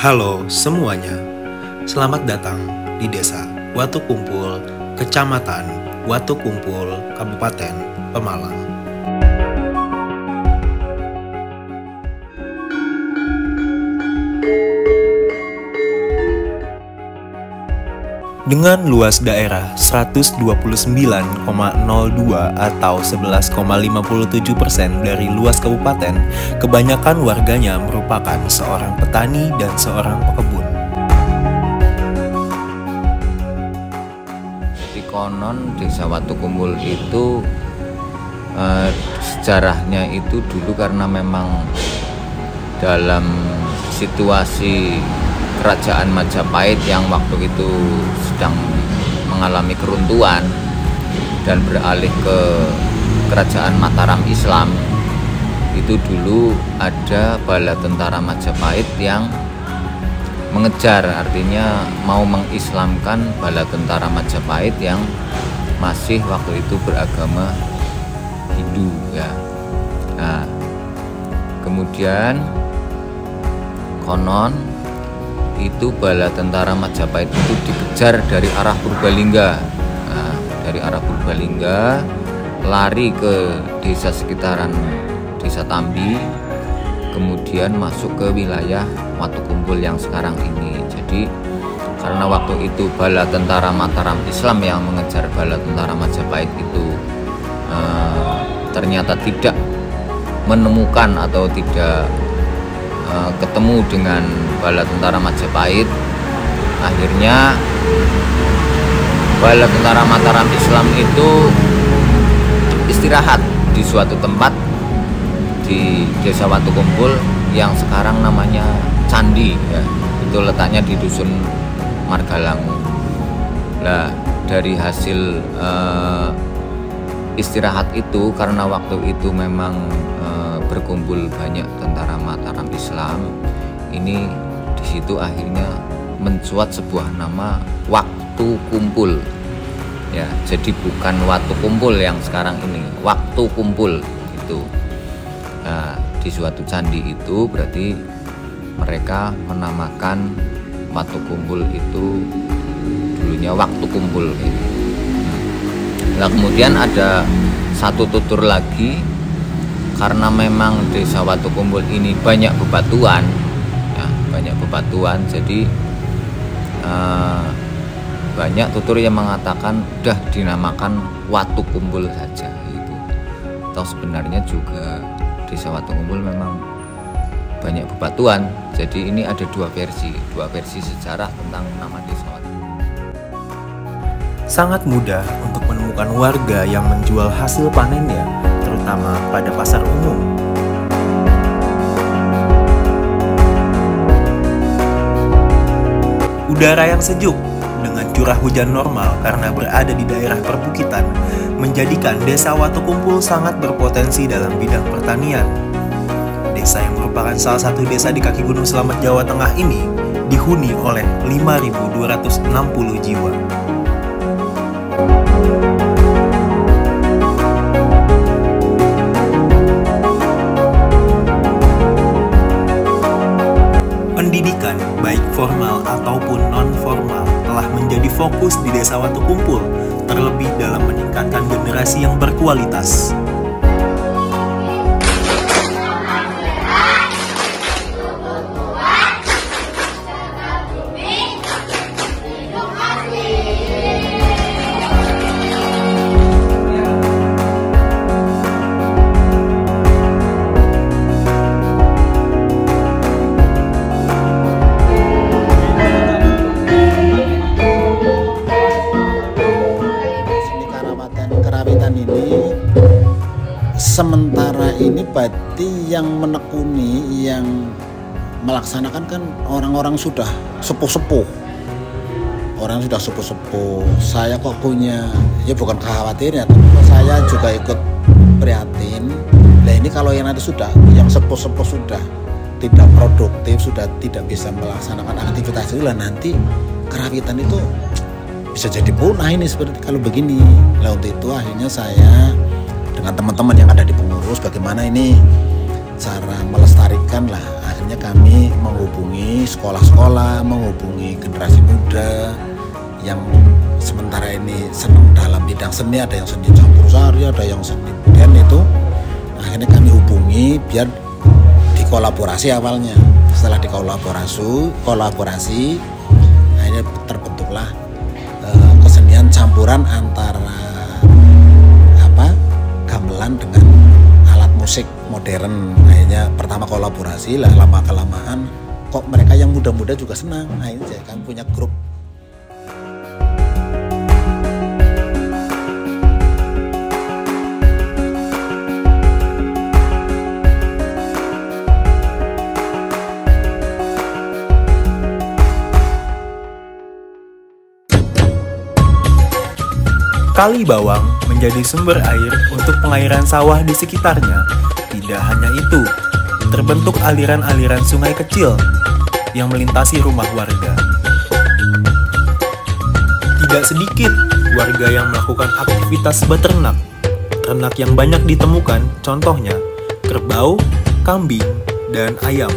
Halo semuanya, selamat datang di Desa Watu Kumpul, Kecamatan Watu Kumpul, Kabupaten Pemalang. Dengan luas daerah 129,02 atau 11,57% dari luas kabupaten, kebanyakan warganya merupakan seorang petani dan seorang pekebun. Jadi konon Desa Watu Kumpul itu sejarahnya itu dulu karena memang dalam situasi Kerajaan Majapahit yang waktu itu sedang mengalami keruntuhan dan beralih ke Kerajaan Mataram Islam, itu dulu ada bala tentara Majapahit yang mengejar, artinya mau mengislamkan bala tentara Majapahit yang masih waktu itu beragama Hindu ya. Nah, kemudian konon itu bala tentara Majapahit itu dikejar dari arah Purbalingga. Nah, dari arah Purbalingga lari ke desa sekitaran Desa Tambi, kemudian masuk ke wilayah Watu Kumpul yang sekarang ini. Jadi karena waktu itu bala tentara Mataram Islam yang mengejar bala tentara Majapahit itu ternyata tidak menemukan atau tidak ketemu dengan bala tentara Majapahit, akhirnya bala tentara Mataram Islam itu istirahat di suatu tempat di Desa Watu Kumpul yang sekarang namanya Candi ya. Itu letaknya di Dusun Margalangu. Nah, dari hasil istirahat itu, karena waktu itu memang berkumpul banyak tentara Mataram Islam, ini di situ akhirnya mencuat sebuah nama Waktu Kumpul ya. Jadi bukan Watu Kumpul yang sekarang ini, Waktu Kumpul itu. Nah, di suatu candi itu berarti mereka menamakan Watu Kumpul itu dulunya Waktu Kumpul gitu. Nah, kemudian ada satu tutur lagi, karena memang Desa Watu Kumpul ini banyak bebatuan ya, banyak bebatuan, jadi banyak tutur yang mengatakan udah dinamakan Watu Kumpul saja gitu. Atau sebenarnya juga Desa Watu Kumpul memang banyak bebatuan. Jadi ini ada dua versi sejarah tentang nama Desa Watu Kumpul. Sangat mudah untuk menemukan warga yang menjual hasil panennya, terutama pada pasar umum. Udara yang sejuk dengan curah hujan normal karena berada di daerah perbukitan menjadikan Desa Watu Kumpul sangat berpotensi dalam bidang pertanian. Desa yang merupakan salah satu desa di kaki Gunung Selamet Jawa Tengah ini dihuni oleh 5.260 jiwa. Pendidikan, baik formal ataupun non-formal, telah menjadi fokus di Desa Watu Kumpul, terlebih dalam meningkatkan generasi yang berkualitas. Sementara ini berarti yang menekuni, yang melaksanakan kan orang-orang sudah sepuh-sepuh. Orang sudah sepuh-sepuh. Saya kok punya, ya bukan khawatir ya, tapi saya juga ikut prihatin. Nah ini kalau yang nanti sudah, yang sepuh-sepuh sudah tidak produktif, sudah tidak bisa melaksanakan aktivitas itu, lah nanti kerawitan itu bisa jadi punah ini seperti kalau begini. Nah untuk itu akhirnya saya dengan teman-teman yang ada di pengurus bagaimana ini cara melestarikan lah. Akhirnya kami menghubungi sekolah-sekolah, menghubungi generasi muda yang sementara ini senang dalam bidang seni, ada yang seni campur sari, ada yang seni band itu. Akhirnya kami hubungi biar dikolaborasi awalnya. Setelah kolaborasi, akhirnya terbentuklah kesenian campuran antara gamelan dengan alat musik modern. Akhirnya pertama kolaborasi lah, lama kelamaan kok mereka yang muda-muda juga senang. Akhirnya kami punya grup. Kali Bawang menjadi sumber air untuk pengairan sawah di sekitarnya. Tidak hanya itu, terbentuk aliran-aliran sungai kecil yang melintasi rumah warga. Tidak sedikit warga yang melakukan aktivitas beternak. Ternak yang banyak ditemukan, contohnya kerbau, kambing, dan ayam.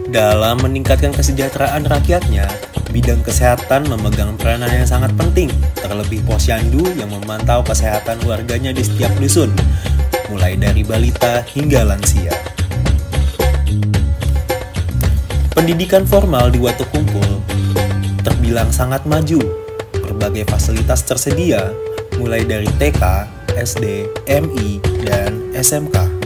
Dalam meningkatkan kesejahteraan rakyatnya, bidang kesehatan memegang peranan yang sangat penting, terlebih Posyandu yang memantau kesehatan warganya di setiap dusun, mulai dari balita hingga lansia. Pendidikan formal di Watukumpul terbilang sangat maju. Berbagai fasilitas tersedia, mulai dari TK, SD, MI, dan SMK.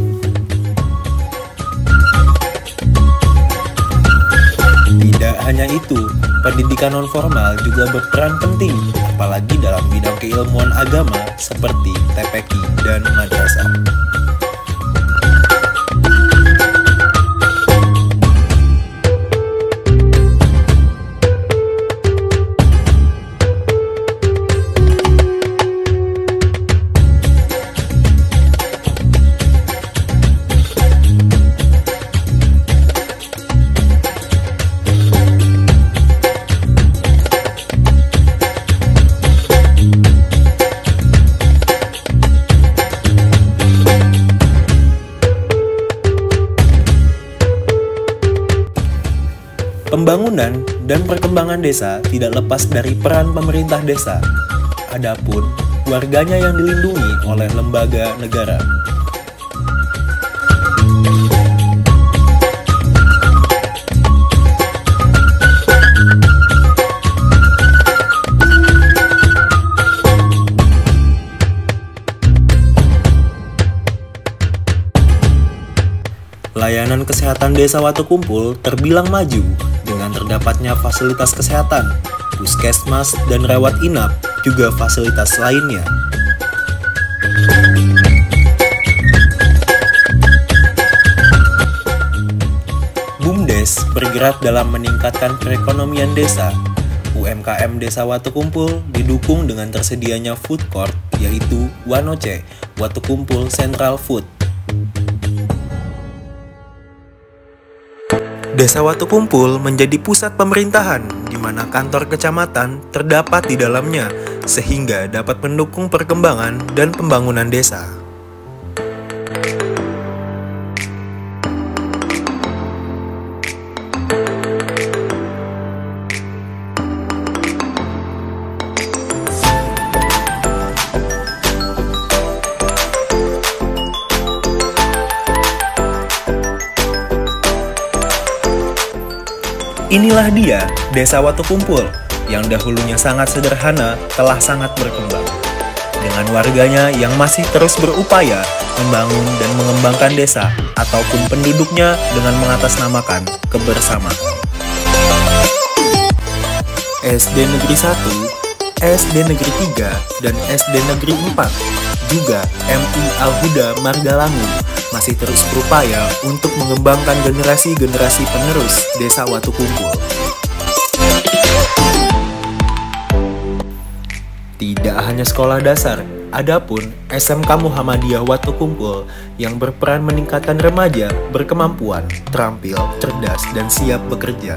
Tidak hanya itu, pendidikan non-formal juga berperan penting, apalagi dalam bidang keilmuan agama seperti TPQ dan madrasah. Pembangunan dan perkembangan desa tidak lepas dari peran pemerintah desa. Adapun warganya yang dilindungi oleh lembaga negara. Layanan kesehatan desa Watukumpul terbilang maju dengan terdapatnya fasilitas kesehatan, puskesmas, dan rawat inap, juga fasilitas lainnya. BUMDes bergerak dalam meningkatkan perekonomian desa. UMKM Desa Watukumpul didukung dengan tersedianya food court, yaitu Wanoce, Watukumpul Central Food. Desa Watukumpul menjadi pusat pemerintahan, di mana kantor kecamatan terdapat di dalamnya, sehingga dapat mendukung perkembangan dan pembangunan desa. Inilah dia, Desa Watukumpul, yang dahulunya sangat sederhana telah sangat berkembang. Dengan warganya yang masih terus berupaya membangun dan mengembangkan desa, ataupun penduduknya dengan mengatasnamakan kebersamaan. SD Negeri 1, SD Negeri 3, dan SD Negeri 4, juga MI Al-Huda Margalangu masih terus berupaya untuk mengembangkan generasi-generasi penerus Desa Watukumpul. Tidak hanya sekolah dasar, adapun SMK Muhammadiyah Watukumpul yang berperan meningkatkan remaja berkemampuan, terampil, cerdas, dan siap bekerja.